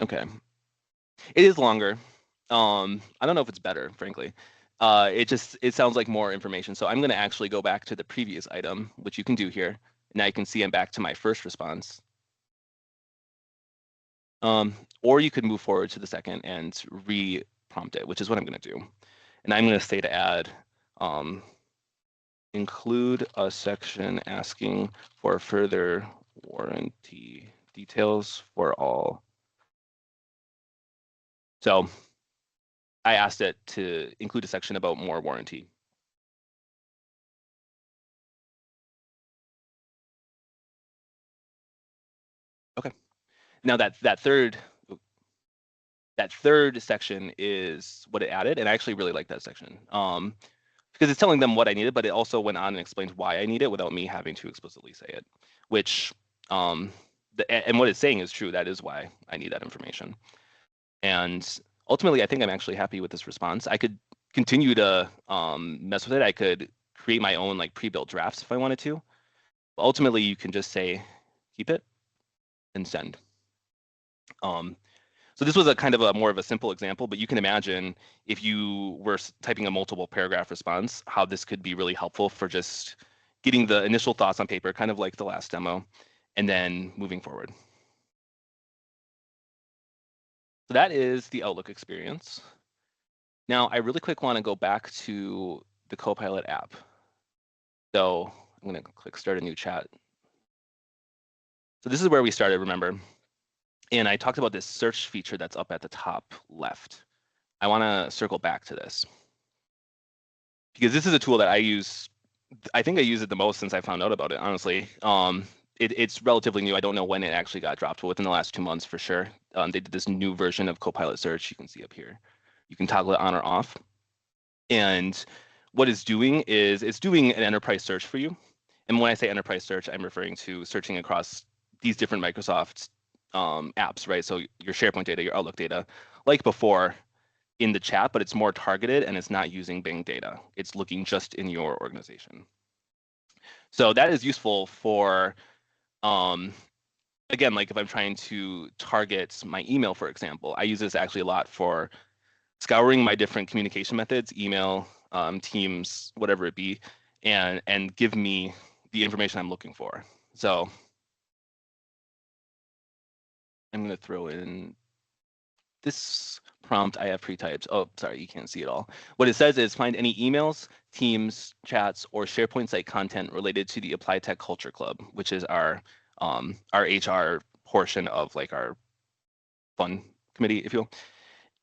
Okay. It is longer. I don't know if it's better, frankly. It sounds like more information. So I'm going to actually go back to the previous item, which you can do here. Now you can see I'm back to my first response. Or you could move forward to the second and re-prompt it, which is what I'm going to do. And I'm going to say to add, include a section asking for further warranty details for all. So I asked it to include a section about more warranty. Now that third section is what it added, and I actually really like that section because it's telling them what I needed, but it also went on and explained why I need it without me having to explicitly say it, which and what it's saying is true. That is why I need that information. And ultimately, I think I'm actually happy with this response. I could continue to mess with it. I could create my own like pre-built drafts if I wanted to. But ultimately, you can just say, keep it and send. So this was a kind of a more of a simple example, but you can imagine if you were typing a multiple paragraph response, how this could be really helpful for just getting the initial thoughts on paper, kind of like the last demo, and then moving forward. So that is the Outlook experience. Now, I really quick want to go back to the Copilot app. So I'm going to click start a new chat. So this is where we started, remember? And I talked about this search feature that's up at the top left. I want to circle back to this because this is a tool that I use. I think I use it the most since I found out about it, honestly. It's relatively new. I don't know when it actually got dropped, but within the last 2 months for sure. They did this new version of Copilot Search. You can see up here. You can toggle it on or off. And what it's doing is it's doing an enterprise search for you. And when I say enterprise search, I'm referring to searching across these different Microsoft apps, right? So your SharePoint data, your Outlook data, like before in the chat, but it's more targeted and it's not using Bing data. It's looking just in your organization. So that is useful for, again, like if I'm trying to target my email, for example, I use this actually a lot for scouring my different communication methods, email, Teams, whatever it be, and give me the information I'm looking for. So I'm going to throw in this prompt I have pre-typed. Oh, sorry, you can't see it all. What it says is find any emails, Teams, chats, or SharePoint site content related to the Applied Tech Culture Club, which is our HR portion of like our fun committee, if you will.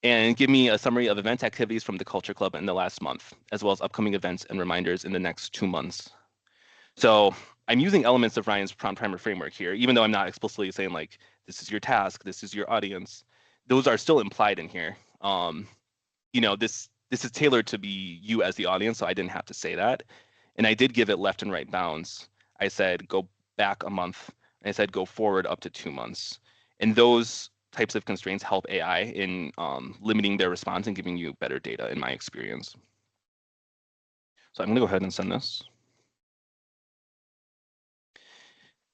And give me a summary of event activities from the Culture Club in the last month, as well as upcoming events and reminders in the next 2 months. So I'm using elements of Ryan's prompt timer framework here, even though I'm not explicitly saying like, this is your task, this is your audience. Those are still implied in here. You know, this is tailored to be you as the audience, so I didn't have to say that. And I did give it left and right bounds. I said, go back a month, and I said, go forward up to 2 months. And those types of constraints help AI in limiting their response and giving you better data in my experience. So I'm gonna go ahead and send this.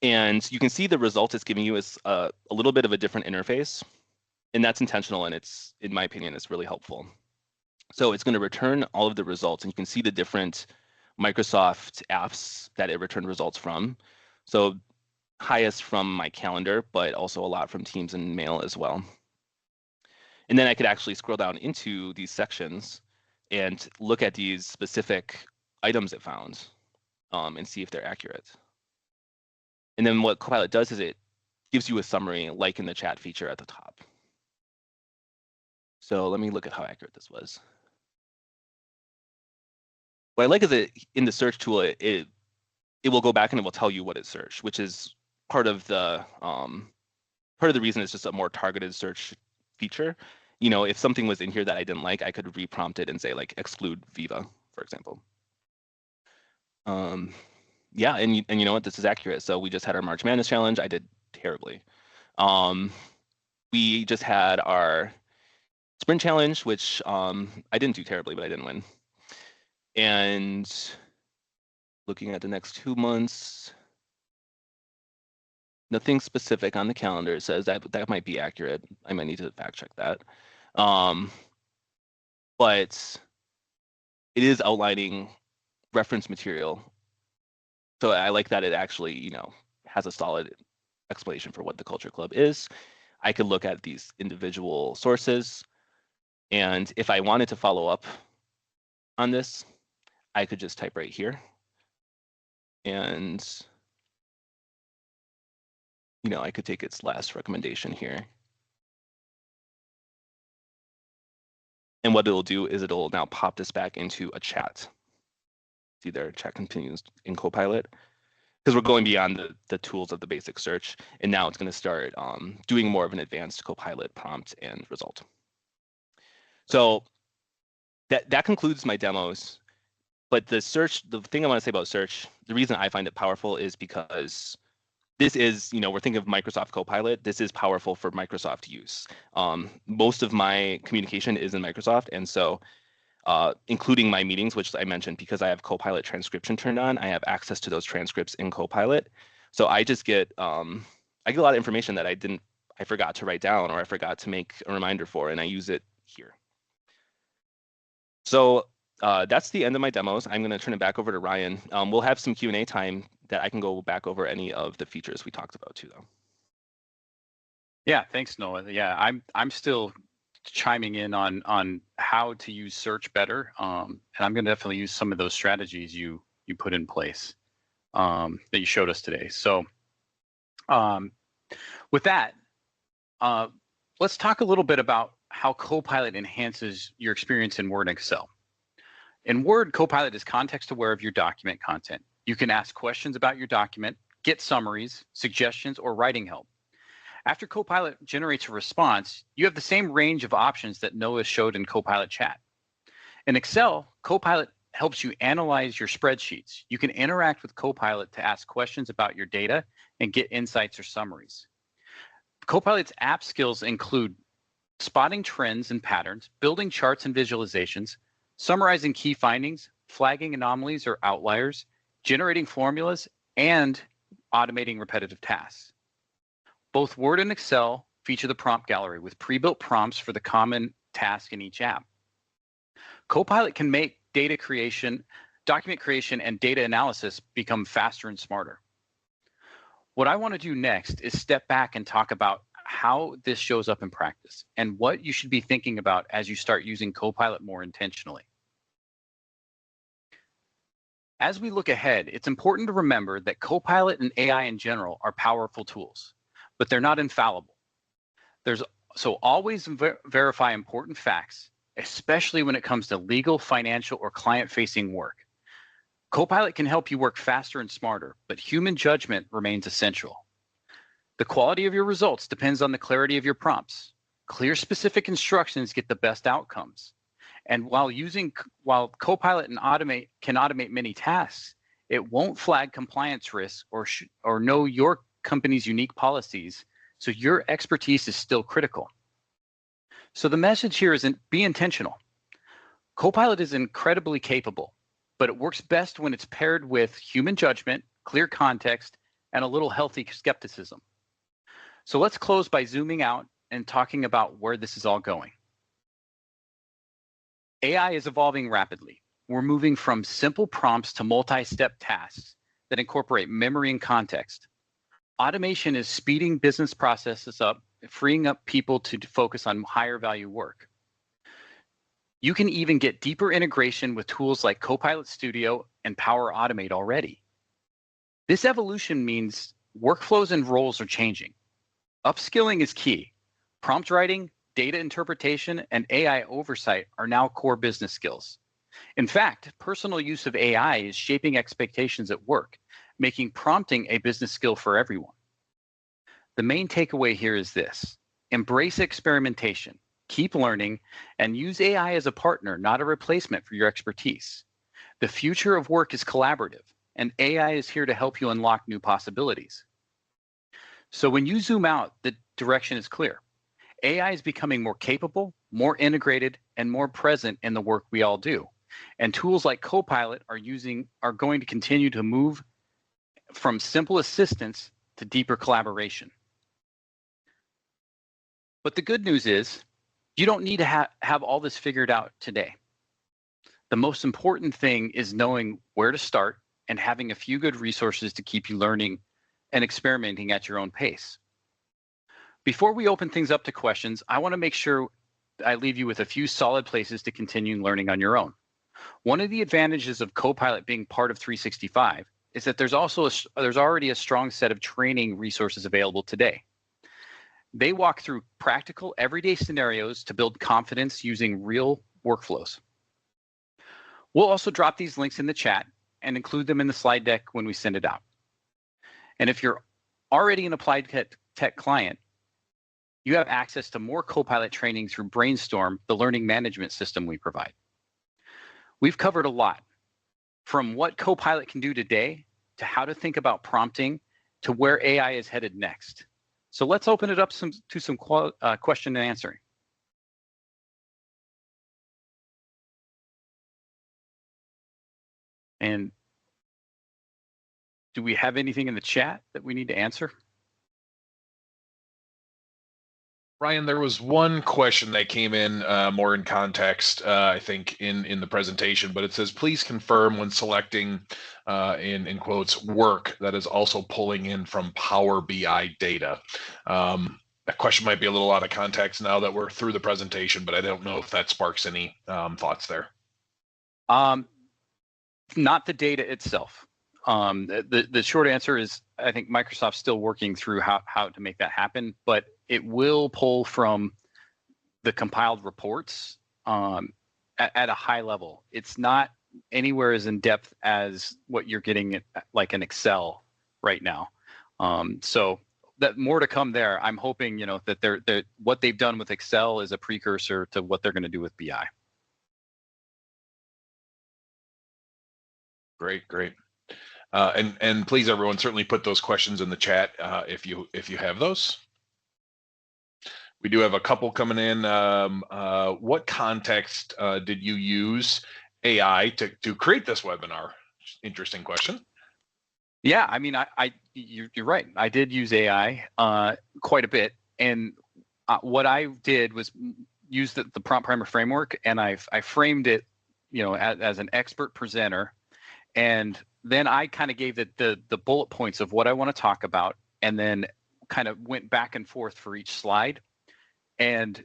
And you can see the result it's giving you is a little bit of a different interface. And that's intentional, and it's, in my opinion, it's really helpful. So it's going to return all of the results, and you can see the different Microsoft apps that it returned results from. So highest from my calendar, but also a lot from Teams and Mail as well. And then I could actually scroll down into these sections and look at these specific items it found and see if they're accurate. And then what Copilot does is it gives you a summary like in the chat feature at the top. So let me look at how accurate this was. What I like is that in the search tool, it will go back and it will tell you what it searched, which is part of the reason it's just a more targeted search feature. You know, if something was in here that I didn't like, I could reprompt it and say like exclude Viva, for example. Yeah, and you know what, this is accurate. So we just had our March Madness challenge. I did terribly. We just had our sprint challenge, which I didn't do terribly, but I didn't win. And looking at the next 2 months, nothing specific on the calendar. It says that might be accurate. I might need to fact check that. But it is outlining reference material. So I like that it actually, you know, has a solid explanation for what the Culture Club is. I could look at these individual sources. And if I wanted to follow up on this, I could just type right here. And, you know, I could take its last recommendation here. And what it'll do is it'll now pop this back into a chat. See there, chat continues in Copilot. because we're going beyond the tools of the basic search, and now it's going to start doing more of an advanced Copilot prompt and result. So that concludes my demos. But the thing I want to say about search, the reason I find it powerful is because this is, we're thinking of Microsoft Copilot. This is powerful for Microsoft use. Most of my communication is in Microsoft, and so including my meetings, which I mentioned, because I have Copilot transcription turned on, I have access to those transcripts in Copilot. So I just get a lot of information that I forgot to write down, or I forgot to make a reminder for, and I use it here. So that's the end of my demos. I'm going to turn it back over to Ryan. We'll have some Q&A time that I can go back over any of the features we talked about too, though. Yeah, thanks, Noah. Yeah, I'm still chiming in on how to use search better, and I'm going to definitely use some of those strategies you put in place that you showed us today. So with that, let's talk a little bit about how Copilot enhances your experience in Word and Excel. In Word, Copilot is context aware of your document content. You can ask questions about your document, get summaries, suggestions, or writing help. After Copilot generates a response, you have the same range of options that Noah showed in Copilot Chat. In Excel, Copilot helps you analyze your spreadsheets. You can interact with Copilot to ask questions about your data and get insights or summaries. Copilot's app skills include spotting trends and patterns, building charts and visualizations, summarizing key findings, flagging anomalies or outliers, generating formulas, and automating repetitive tasks. Both Word and Excel feature the prompt gallery with pre-built prompts for the common task in each app. Copilot can make data creation, document creation, and data analysis become faster and smarter. What I want to do next is step back and talk about how this shows up in practice and what you should be thinking about as you start using Copilot more intentionally. As we look ahead, it's important to remember that Copilot and AI in general are powerful tools, but they're not infallible. So always verify important facts, especially when it comes to legal, financial, or client-facing work. Copilot can help you work faster and smarter, but human judgment remains essential. The quality of your results depends on the clarity of your prompts. Clear, specific instructions get the best outcomes. And while Copilot can automate many tasks, it won't flag compliance risks or know your company's unique policies, so your expertise is still critical. So the message here is be intentional. Copilot is incredibly capable, but it works best when it's paired with human judgment, clear context, and a little healthy skepticism. So let's close by zooming out and talking about where this is all going. AI is evolving rapidly. We're moving from simple prompts to multi-step tasks that incorporate memory and context. Automation is speeding business processes up, freeing up people to focus on higher value work. You can even get deeper integration with tools like Copilot Studio and Power Automate already. This evolution means workflows and roles are changing. Upskilling is key. Prompt writing, data interpretation, and AI oversight are now core business skills. In fact, personal use of AI is shaping expectations at work, making prompting a business skill for everyone. The main takeaway here is this: embrace experimentation, keep learning, and use AI as a partner, not a replacement for your expertise. The future of work is collaborative, and AI is here to help you unlock new possibilities. So when you zoom out, the direction is clear. AI is becoming more capable, more integrated, and more present in the work we all do. And tools like Copilot are going to continue to move from simple assistance to deeper collaboration. But the good news is, you don't need to have all this figured out today. The most important thing is knowing where to start and having a few good resources to keep you learning and experimenting at your own pace. Before we open things up to questions, I want to make sure I leave you with a few solid places to continue learning on your own. One of the advantages of Copilot being part of 365 is that there's already a strong set of training resources available today. They walk through practical, everyday scenarios to build confidence using real workflows. We'll also drop these links in the chat and include them in the slide deck when we send it out. And if you're already an applied tech client, you have access to more Copilot training through Brainstorm, the learning management system we provide. We've covered a lot, from what Copilot can do today to how to think about prompting to where AI is headed next. So let's open it up to some question and answering. And do we have anything in the chat that we need to answer? Ryan, there was one question that came in more in context, I think, in the presentation, but it says, please confirm when selecting, in quotes, work that is also pulling in from Power BI data. That question might be a little out of context now that we're through the presentation, but I don't know if that sparks any thoughts there. Not the data itself. The short answer is, I think Microsoft's still working through how to make that happen, but it will pull from the compiled reports at a high level. It's not anywhere as in depth as what you're getting at, like in Excel right now. So that more to come there. I'm hoping, that what they've done with Excel is a precursor to what they're going to do with BI. Great. And please, everyone, certainly put those questions in the chat if you have those. We do have a couple coming in. What context did you use AI to create this webinar? Interesting question. Yeah, I mean, you're right. I did use AI quite a bit, and what I did was use the prompt primer framework, and I framed it, as an expert presenter, and then I kind of gave the bullet points of what I want to talk about, and then kind of went back and forth for each slide. And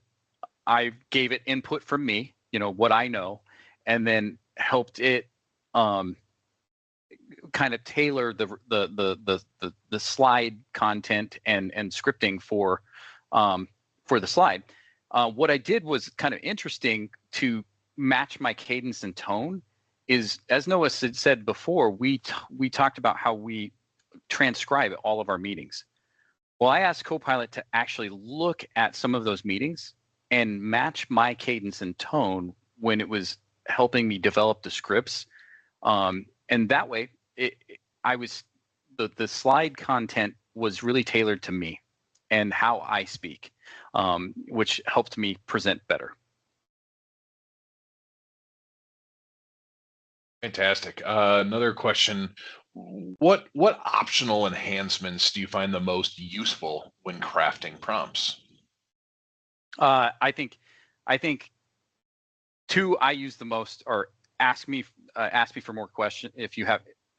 I gave it input from me, what I know, and then helped it kind of tailor the slide content and scripting for the slide. What I did was kind of interesting to match my cadence and tone. Is, as Noah said before, we talked about how we transcribe all of our meetings. Well, I asked Copilot to actually look at some of those meetings and match my cadence and tone when it was helping me develop the scripts, and that way, the slide content was really tailored to me and how I speak, which helped me present better. Fantastic. Another question. What optional enhancements do you find the most useful when crafting prompts? I think two I use the most are ask me for more questions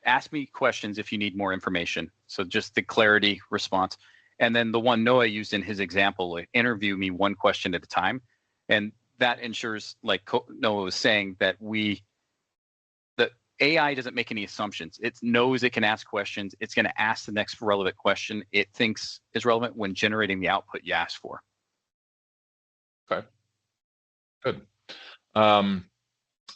ask me questions if you need more information. So just the clarity response. And then the one Noah used in his example, like, interview me one question at a time. And that ensures, like Noah was saying, that AI doesn't make any assumptions. It knows it can ask questions. It's going to ask the next relevant question it thinks is relevant when generating the output you asked for. Okay, good.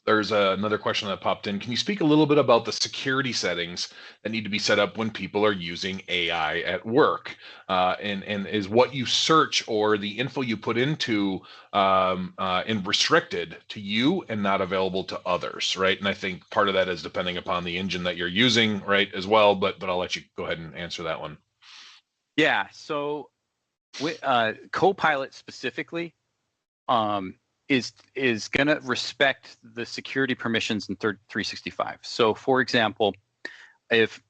There's another question that popped in. Can you speak a little bit about the security settings that need to be set up when people are using AI at work? And is what you search or the info you put into and restricted to you and not available to others, right? And I think part of that is depending upon the engine that you're using, right, as well. But I'll let you go ahead and answer that one. Yeah. So with Copilot specifically, is going to respect the security permissions in 365. So, for example, if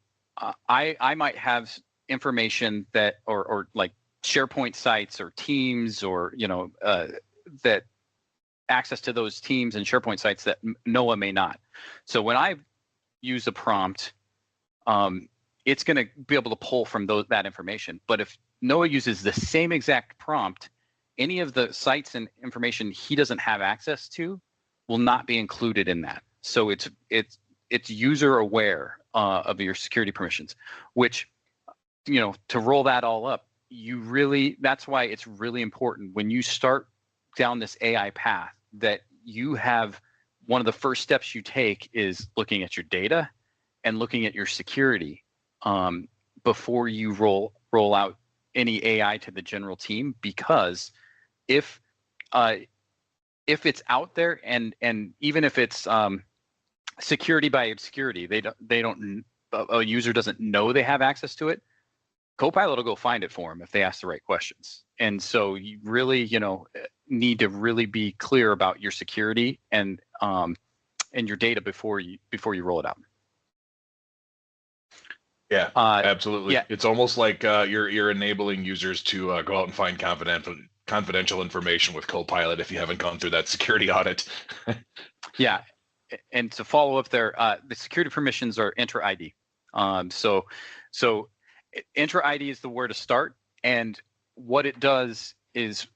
I might have information that, or like SharePoint sites or Teams, or that access to those Teams and SharePoint sites that Noah may not. So when I use a prompt, it's going to be able to pull from that information. But if Noah uses the same exact prompt, any of the sites and information he doesn't have access to will not be included in that. So it's user aware of your security permissions, which, to roll that all up, that's why it's really important when you start down this AI path that you have one of the first steps you take is looking at your data and looking at your security before you roll out any AI to the general team, because if it's out there, and even if it's security by obscurity, a user doesn't know they have access to it, Copilot will go find it for them if they ask the right questions. And so you really, need to really be clear about your security and your data before you roll it out. Yeah, absolutely. Yeah. It's almost like you're enabling users to go out and find confidential information with Copilot if you haven't gone through that security audit. Yeah, and to follow up there, the security permissions are enter ID. So enter ID is the where to start, and what it does is,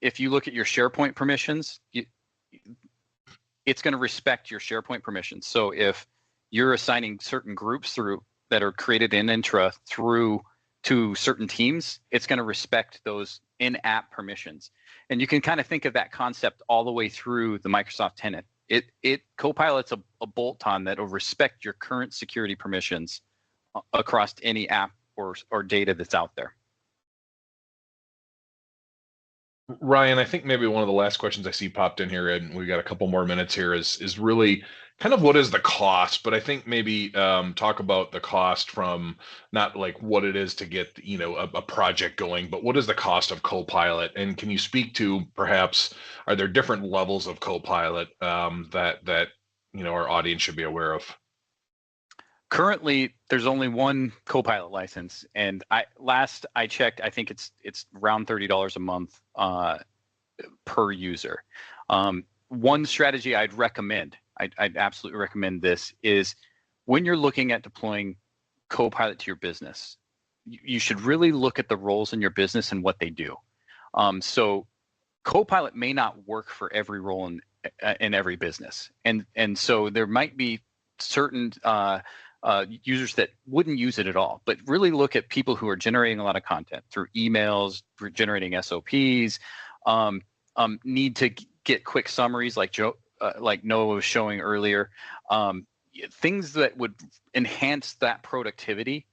if you look at your SharePoint permissions, it's going to respect your SharePoint permissions. So if you're assigning certain groups that are created in Intra through to certain teams, it's going to respect those in-app permissions. And you can kind of think of that concept all the way through the Microsoft tenant. Copilot's a bolt-on that will respect your current security permissions across any app or data that's out there. Ryan, I think maybe one of the last questions I see popped in here, and we've got a couple more minutes here, is really kind of what is the cost, but I think maybe talk about the cost from not like what it is to get, a project going, but what is the cost of Copilot? And can you speak to perhaps, are there different levels of Copilot that our audience should be aware of? Currently, there's only one Copilot license, and last I checked, I think it's around $30 a month per user. One strategy I'd recommend, I'd absolutely recommend this, is when you're looking at deploying Copilot to your business, you should really look at the roles in your business and what they do. So Copilot may not work for every role in every business, and so there might be certain users that wouldn't use it at all, but really look at people who are generating a lot of content through emails, generating SOPs, need to get quick summaries like Noah was showing earlier, things that would enhance that productivity.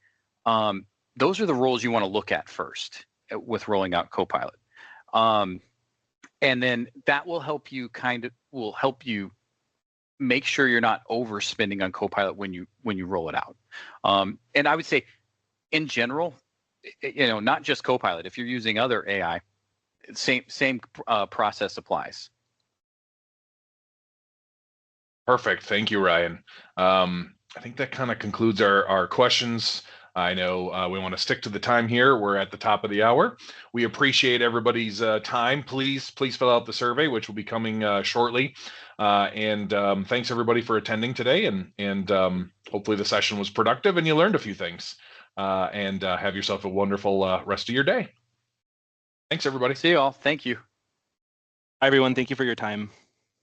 Those are the roles you want to look at first with rolling out Copilot. And then that will help you make sure you're not overspending on Copilot when you roll it out. And I would say, in general, not just Copilot. If you're using other AI, same process applies. Perfect. Thank you, Ryan. I think that kind of concludes our questions. I know we want to stick to the time here. We're at the top of the hour. We appreciate everybody's time. Please fill out the survey, which will be coming shortly. And thanks everybody for attending today. And hopefully the session was productive and you learned a few things. And have yourself a wonderful rest of your day. Thanks, everybody. See you all. Thank you. Hi, everyone. Thank you for your time.